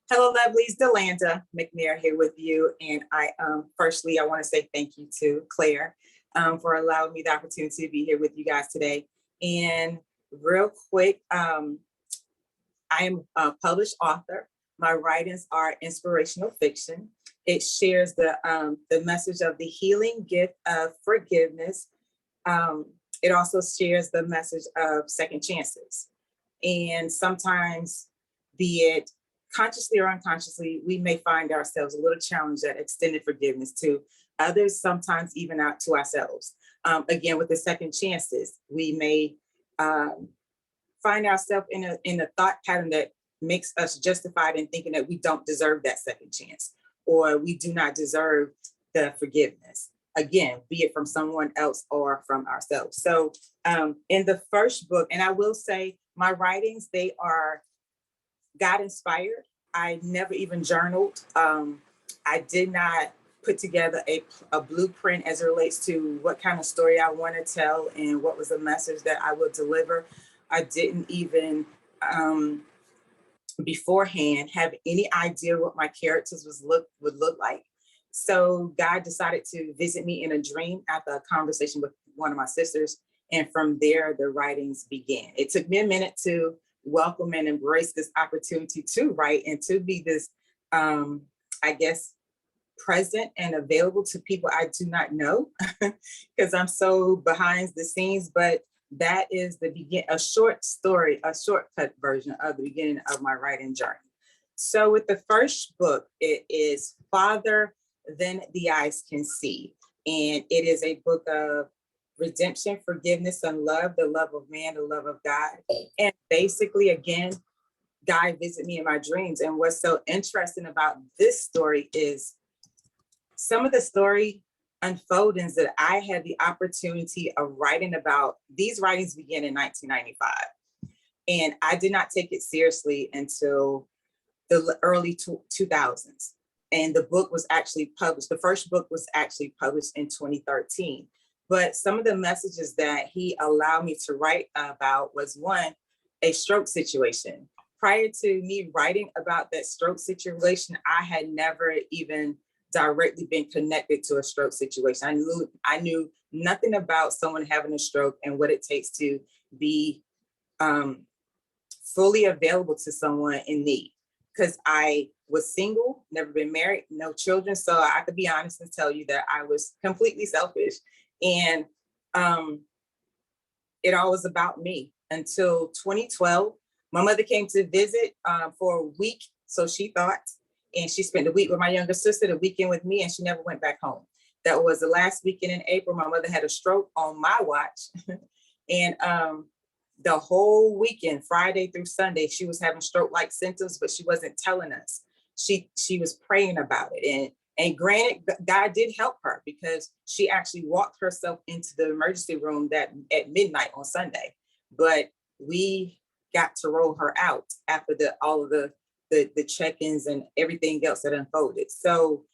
Hello, lovelies. Delanda McNair here with you. And firstly, I want to say thank you to Claire for allowing me the opportunity to be here with you guys today. And real quick, I am a published author. My writings are inspirational fiction. It shares the message of the healing gift of forgiveness. Um, it also shares the message of second chances. And sometimes, be it consciously or unconsciously, we may find ourselves a little challenged at extended forgiveness to others, sometimes even out to ourselves. Again, with the second chances, we may find ourselves in a thought pattern that makes us justified in thinking that we don't deserve that second chance, or we do not deserve the forgiveness. Again, be it from someone else or from ourselves. So in the first book, and I will say my writings, they are God inspired. I never even journaled. I did not put together a blueprint as it relates to what kind of story I want to tell and what was the message that I would deliver. I didn't even beforehand have any idea what my characters would look like. So God decided to visit me in a dream after a conversation with one of my sisters. And from there, the writings began. It took me a minute to welcome and embrace this opportunity to write and to be this, I guess, present and available to people I do not know because I'm so behind the scenes. But that is a short story, a shortcut version of the beginning of my writing journey. So with the first book, it is Farther Than the Eyes Can See. And it is a book of redemption, forgiveness, and love, the love of man, the love of God. And basically, again, God visited me in my dreams. And what's so interesting about this story is some of the story unfoldings that I had the opportunity of writing about. These writings began in 1995. And I did not take it seriously until the early 2000s. And the book was actually published. The first book was actually published in 2013. But some of the messages that he allowed me to write about was one, a stroke situation. Prior to me writing about that stroke situation, I had never even directly been connected to a stroke situation. I knew nothing about someone having a stroke and what it takes to be fully available to someone in need. Because I was single, never been married, no children. So I could be honest and tell you that I was completely selfish. And it all was about me until 2012. My mother came to visit for a week, so she thought, and she spent the week with my younger sister, the weekend with me, and she never went back home. That was the last weekend in April. My mother had a stroke on my watch. And the whole weekend, Friday through Sunday, she was having stroke-like symptoms, but she wasn't telling us. She was praying about it. And granted, God did help her because she actually walked herself into the emergency room at midnight on Sunday. But we got to roll her out after all of the check-ins and everything else that unfolded. So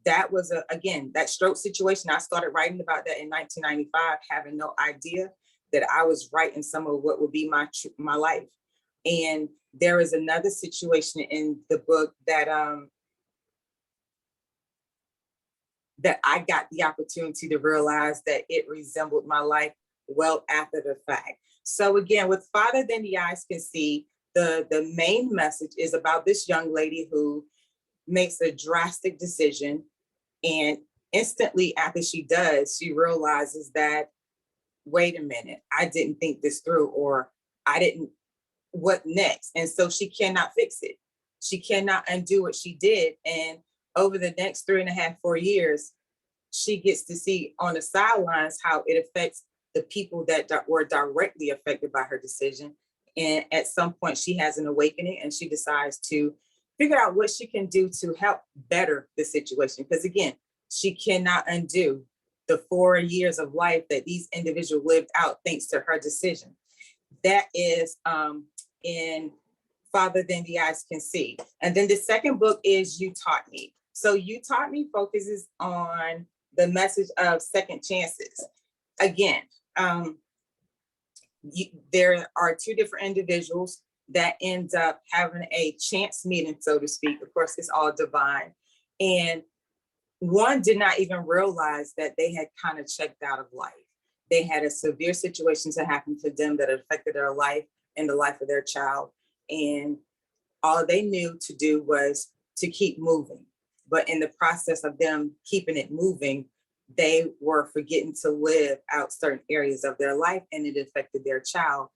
that was again, that stroke situation. I started writing about that in 1995, having no idea that I was writing some of what would be my life. And there is another situation in the book that I got the opportunity to realize that it resembled my life well after the fact. So again, with Farther Than the Eyes Can See, the main message is about this young lady who makes a drastic decision. And instantly after she does, she realizes that, wait a minute, I didn't think this through, or what next? And so she cannot fix it. She cannot undo what she did. And over the next 3.5, 4 years, she gets to see on the sidelines how it affects the people that were directly affected by her decision. And at some point, she has an awakening and she decides to figure out what she can do to help better the situation. Because again, she cannot undo the 4 years of life that these individuals lived out thanks to her decision. That is in Farther Than the Eyes Can See. And then the second book is You Taught Me. So You Taught Me focuses on the message of second chances. Again, there are two different individuals. that ends up having a chance meeting, so to speak. Of course, it's all divine. And one did not even realize that they had kind of checked out of life. They had a severe situation to happen to them that affected their life and the life of their child. And all they knew to do was to keep moving. But in the process of them keeping it moving, they were forgetting to live out certain areas of their life, and it affected their child.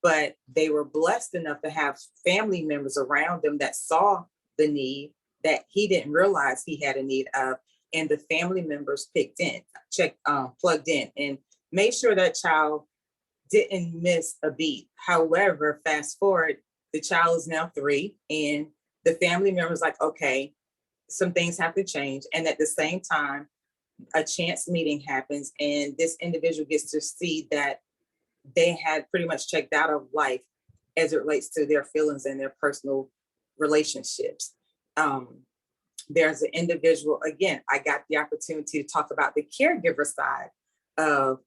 But they were blessed enough to have family members around them that saw the need that he didn't realize he had a need of, and the family members plugged in, and made sure that child didn't miss a beat. However, fast forward, the child is now 3, and the family members like, okay, some things have to change. And at the same time, a chance meeting happens, and this individual gets to see that they had pretty much checked out of life as it relates to their feelings and their personal relationships. There's an individual, again, I got the opportunity to talk about the caregiver side of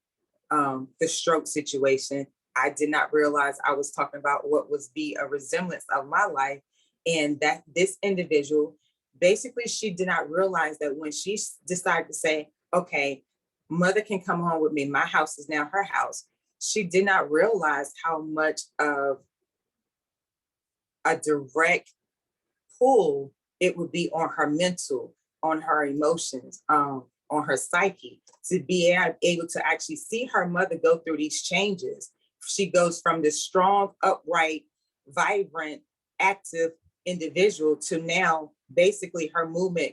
the stroke situation. I did not realize I was talking about what was be a resemblance of my life, and that this individual, basically, she did not realize that when she decided to say, okay, mother can come home with me, my house is now her house, she did not realize how much of a direct pull it would be on her mental, on her emotions, on her psyche, to be able to actually see her mother go through these changes. She goes from this strong, upright, vibrant, active individual to now basically her movement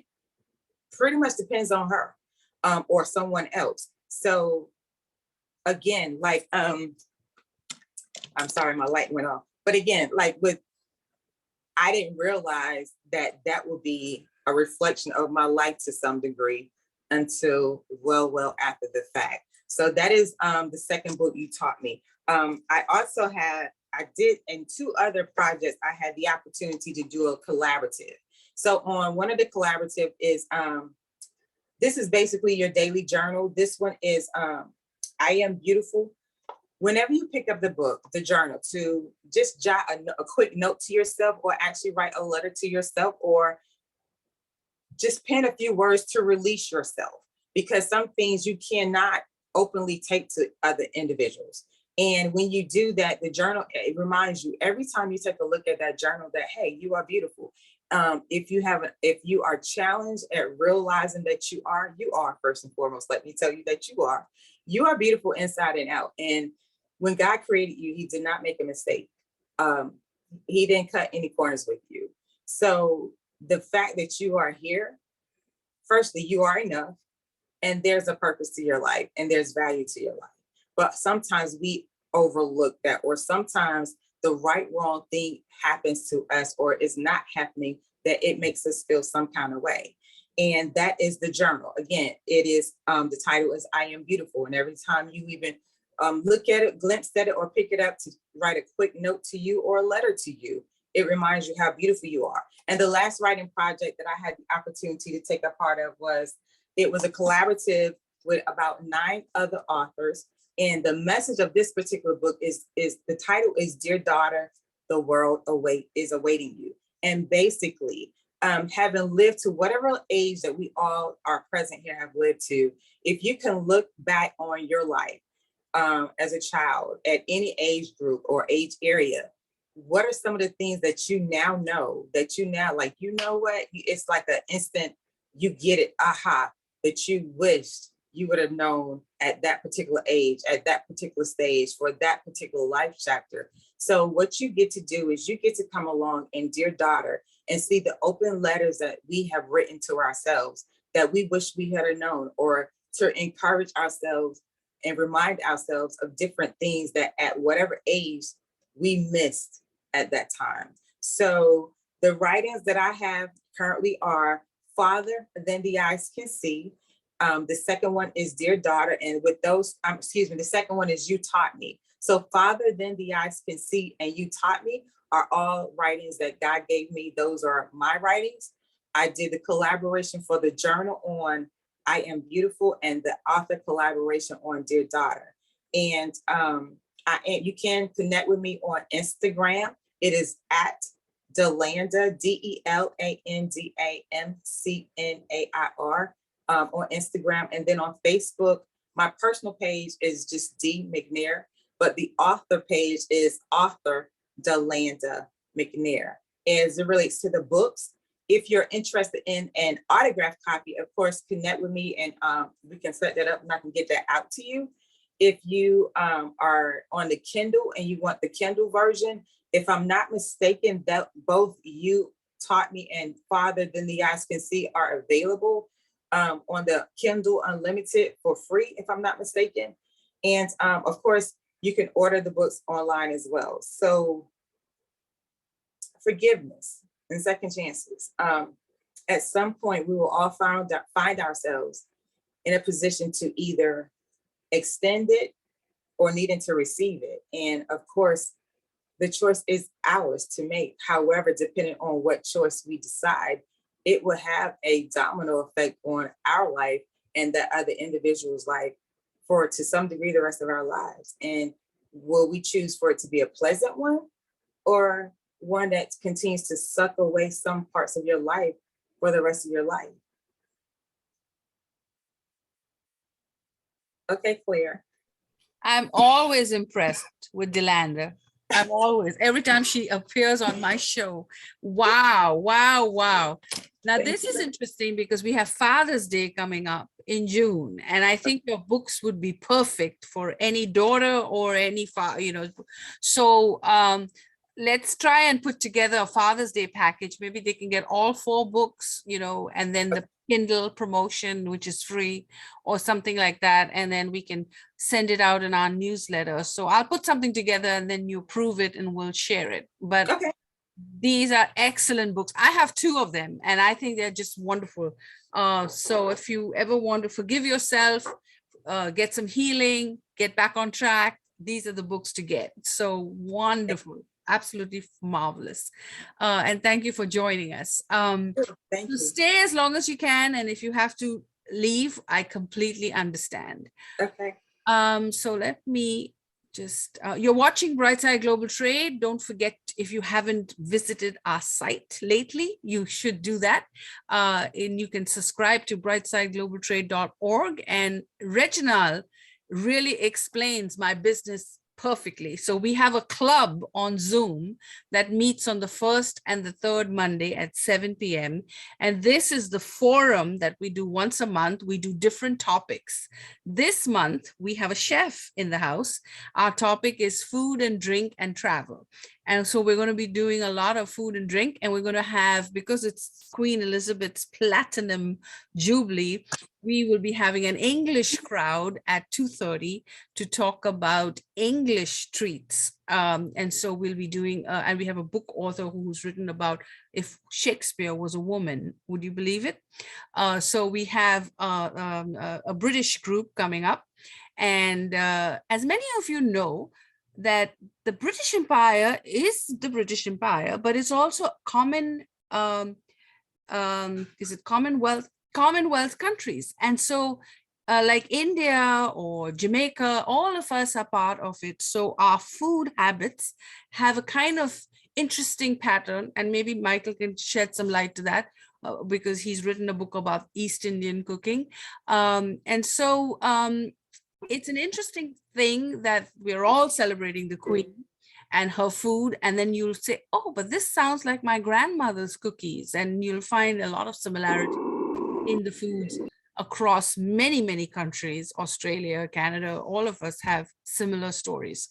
pretty much depends on her or someone else. So again, like, I'm sorry, my light went off. But again, like I didn't realize that that would be a reflection of my life to some degree until well after the fact. So that is the second book you taught me. I did in 2 other projects, I had the opportunity to do a collaborative. So on one of the collaborative is, this is basically your daily journal. This one is I Am Beautiful. Whenever you pick up the book, the journal, to just jot a quick note to yourself, or actually write a letter to yourself, or just pen a few words to release yourself, because some things you cannot openly take to other individuals. And when you do that, the journal, it reminds you every time you take a look at that journal that, hey, you are beautiful. If you are challenged at realizing that you are first and foremost, let me tell you that you are beautiful inside and out. And when God created you, he did not make a mistake. He didn't cut any corners with you. So the fact that you are here, firstly, you are enough, and there's a purpose to your life, and there's value to your life. But sometimes we overlook that, or sometimes the wrong thing happens to us, or is not happening, that it makes us feel some kind of way. And that is the journal. Again, it is, the title is I Am Beautiful. And every time you even look at it, glimpse at it, or pick it up to write a quick note to you or a letter to you, it reminds you how beautiful you are. And the last writing project that I had the opportunity to take a part of was a collaborative with about 9 other authors. And the message of this particular book is the title is Dear Daughter, the World is Awaiting You. And basically, having lived to whatever age that we all are present here have lived to, if you can look back on your life as a child at any age group or age area, what are some of the things that you now know, that you now like, you know what, it's like an instant, you get it, aha, that you wished you would have known at that particular age, at that particular stage, for that particular life chapter. So what you get to do is you get to come along and Dear Daughter and see the open letters that we have written to ourselves that we wish we had known, or to encourage ourselves and remind ourselves of different things that at whatever age we missed at that time. So the writings that I have currently are Father Than the Eyes Can See. The second one is Dear Daughter. And with those, the second one is You Taught Me. So Father Than the Eyes Can See and You Taught Me are all writings that God gave me. Those are my writings. I did the collaboration for the journal on I Am Beautiful, and the author collaboration on Dear Daughter. And you can connect with me on Instagram It is at Delandamcnair, on Instagram. And then on Facebook, my personal page is just D McNair, but the author page is author Delanda McNair. As it relates to the books, if you're interested in an autographed copy, of course, connect with me and we can set that up and I can get that out to you. If you are on the Kindle and you want the Kindle version, if I'm not mistaken, that both You Taught Me and Farther Than the Eyes Can See are available on the Kindle Unlimited for free, if I'm not mistaken. And of course, you can order the books online as well. So forgiveness and second chances. At some point, we will all find ourselves in a position to either extend it or needing to receive it. And of course, the choice is ours to make. However, depending on what choice we decide, it will have a domino effect on our life and that other individual's life for, to some degree, the rest of our lives. And will we choose for it to be a pleasant one or one that continues to suck away some parts of your life for the rest of your life? Okay, Claire. I'm always impressed with Delanda. I'm always, every time she appears on my show. Wow, wow, wow. Now, this is interesting because we have Father's Day coming up in June, and I think your books would be perfect for any daughter or any father, you know. So let's try and put together a Father's Day package. Maybe they can get all 4 books, you know, and then the Kindle promotion, which is free or something like that. And then we can send it out in our newsletter. So I'll put something together and then you approve it and we'll share it. But okay, these are excellent books. I have 2 of them and I think they're just wonderful. So if you ever want to forgive yourself, get some healing, get back on track, these are the books to get. So wonderful. Absolutely marvelous. And thank you for joining us. Thank you. Stay as long as you can. And if you have to leave, I completely understand. Okay. So let me just, you're watching Brightside Global Trade. Don't forget, if you haven't visited our site lately, you should do that. And you can subscribe to brightsideglobaltrade.org. And Reginald really explains my business perfectly. So we have a club on Zoom that meets on the first and the third Monday at 7 p.m. And this is the forum that we do once a month. We do different topics. This month, we have a chef in the house. Our topic is food and drink and travel. And so we're going to be doing a lot of food and drink, and we're going to have, because it's Queen Elizabeth's Platinum Jubilee, we will be having an English crowd at 2:30 to talk about English treats. And so we'll be doing, and we have a book author who's written about if Shakespeare was a woman, would you believe it? So we have a British group coming up. And as many of you know, that the British Empire is the British Empire, but it's also common, is it Commonwealth countries. And so like India or Jamaica, all of us are part of it. So our food habits have a kind of interesting pattern, and maybe Michael can shed some light to that because he's written a book about East Indian cooking. And so it's an interesting thing that we're all celebrating the Queen and her food, and then you'll say, oh, but this sounds like my grandmother's cookies, and you'll find a lot of similarity in the foods across many, many countries. Australia, Canada, all of us have similar stories.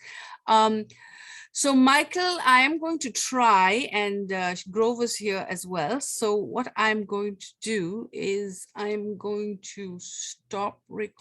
So Michael, I am going to try, and Grover's here as well. So what I'm going to do is I'm going to stop recording.